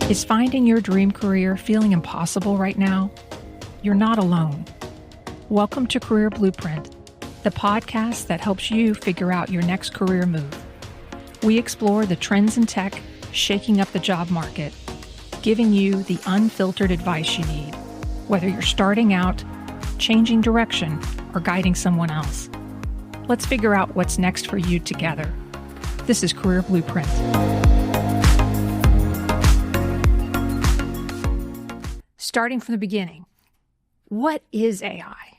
Is finding your dream career feeling impossible right now? You're not alone. Welcome to Career Blueprint, the podcast that helps you figure out your next career move. We explore the trends in tech shaking up the job market, giving you the unfiltered advice you need, whether you're starting out, changing direction, or guiding someone else. Let's figure out what's next for you together. This is Career Blueprint. Starting from the beginning, what is AI?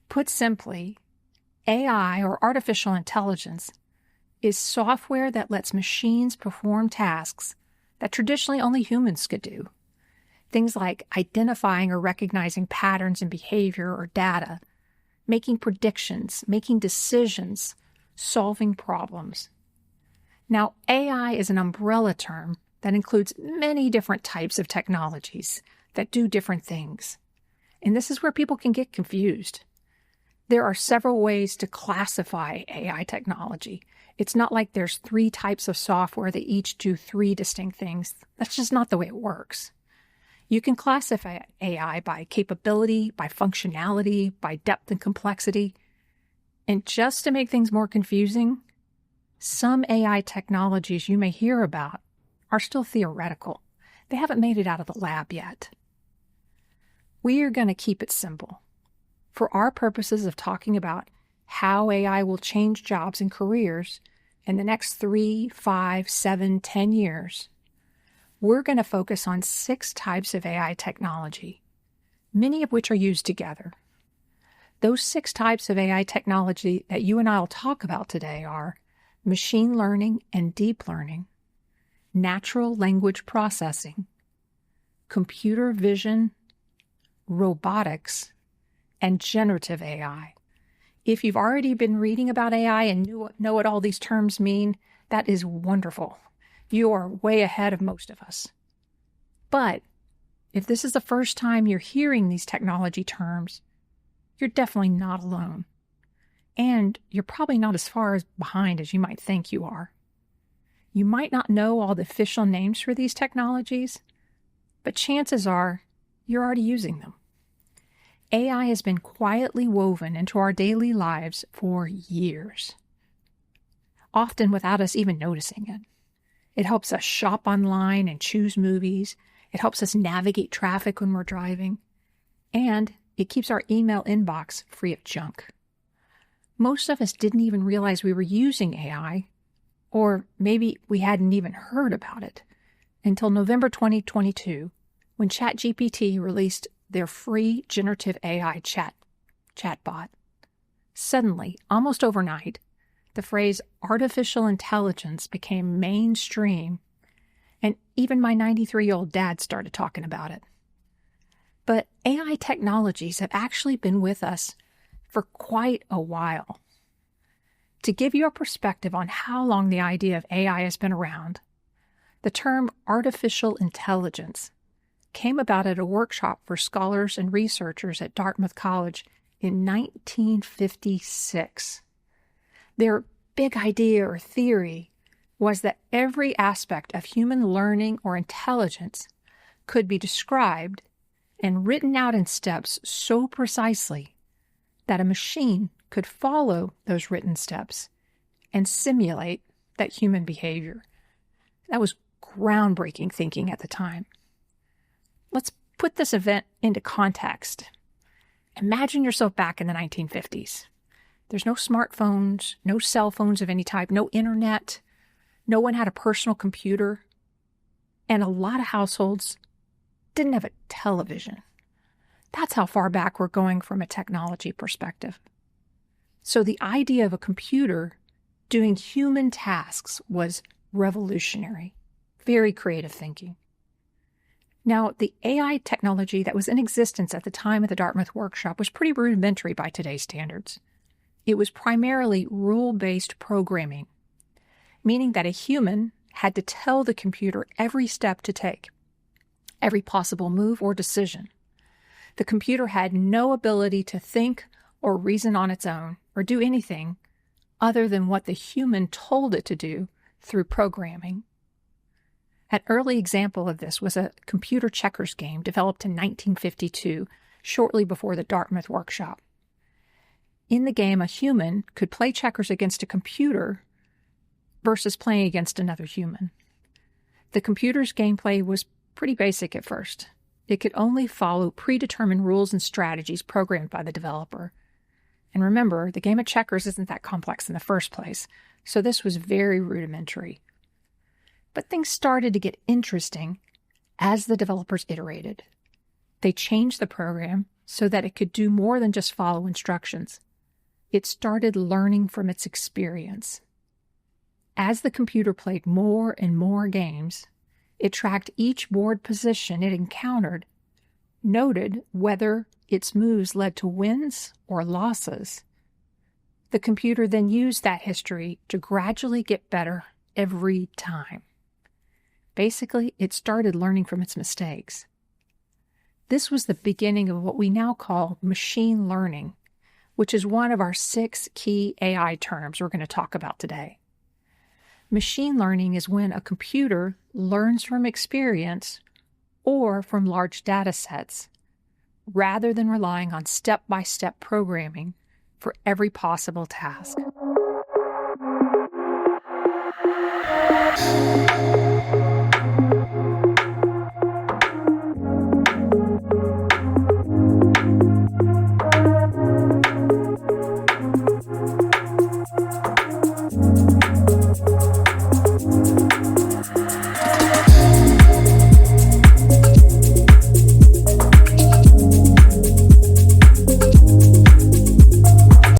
Put simply, AI, or artificial intelligence, is software that lets machines perform tasks that traditionally only humans could do. Things like identifying or recognizing patterns in behavior or data, making predictions, making decisions, solving problems. Now, AI is an umbrella term that includes many different types of technologies that do different things. And this is where people can get confused. There are several ways to classify AI technology. It's not like there's 3 types of software that each do 3 distinct things. That's just not the way it works. You can classify AI by capability, by functionality, by depth and complexity. And just to make things more confusing, some AI technologies you may hear about are still theoretical. They haven't made it out of the lab yet. We are going to keep it simple. For our purposes of talking about how AI will change jobs and careers in the next 3, 5, 7, 10 years, we're going to focus on 6 types of AI technology, many of which are used together. Those 6 types of AI technology that you and I will talk about today are machine learning and deep learning, natural language processing, computer vision, robotics, and generative AI. If you've already been reading about AI and know what all these terms mean, that is wonderful. You are way ahead of most of us. But if this is the first time you're hearing these technology terms, you're definitely not alone. And you're probably not as far behind as you might think you are. You might not know all the official names for these technologies, but chances are you're already using them. AI has been quietly woven into our daily lives for years, often without us even noticing it. It helps us shop online and choose movies. It helps us navigate traffic when we're driving. And it keeps our email inbox free of junk. Most of us didn't even realize we were using AI, or maybe we hadn't even heard about it, until November 2022, when ChatGPT released their free generative AI chatbot. Suddenly, almost overnight, the phrase artificial intelligence became mainstream, and even my 93-year-old dad started talking about it. But AI technologies have actually been with us for quite a while. To give you a perspective on how long the idea of AI has been around, the term artificial intelligence came about at a workshop for scholars and researchers at Dartmouth College in 1956. Their big idea or theory was that every aspect of human learning or intelligence could be described and written out in steps so precisely that a machine could follow those written steps and simulate that human behavior. That was groundbreaking thinking at the time. Let's put this event into context. Imagine yourself back in the 1950s. There's no smartphones, no cell phones of any type, no internet. No one had a personal computer. And a lot of households didn't have a television. That's how far back we're going from a technology perspective. So the idea of a computer doing human tasks was revolutionary. Very creative thinking. Now, the AI technology that was in existence at the time of the Dartmouth Workshop was pretty rudimentary by today's standards. It was primarily rule-based programming, meaning that a human had to tell the computer every step to take, every possible move or decision. The computer had no ability to think or reason on its own or do anything other than what the human told it to do through programming. An early example of this was a computer checkers game developed in 1952, shortly before the Dartmouth Workshop. In the game, a human could play checkers against a computer versus playing against another human. The computer's gameplay was pretty basic at first. It could only follow predetermined rules and strategies programmed by the developer. And remember, the game of checkers isn't that complex in the first place, so this was very rudimentary. But things started to get interesting as the developers iterated. They changed the program so that it could do more than just follow instructions. It started learning from its experience. As the computer played more and more games, it tracked each board position it encountered, noted whether its moves led to wins or losses. The computer then used that history to gradually get better every time. Basically, it started learning from its mistakes. This was the beginning of what we now call machine learning, which is one of our 6 key AI terms we're going to talk about today. Machine learning is when a computer learns from experience or from large data sets, rather than relying on step-by-step programming for every possible task.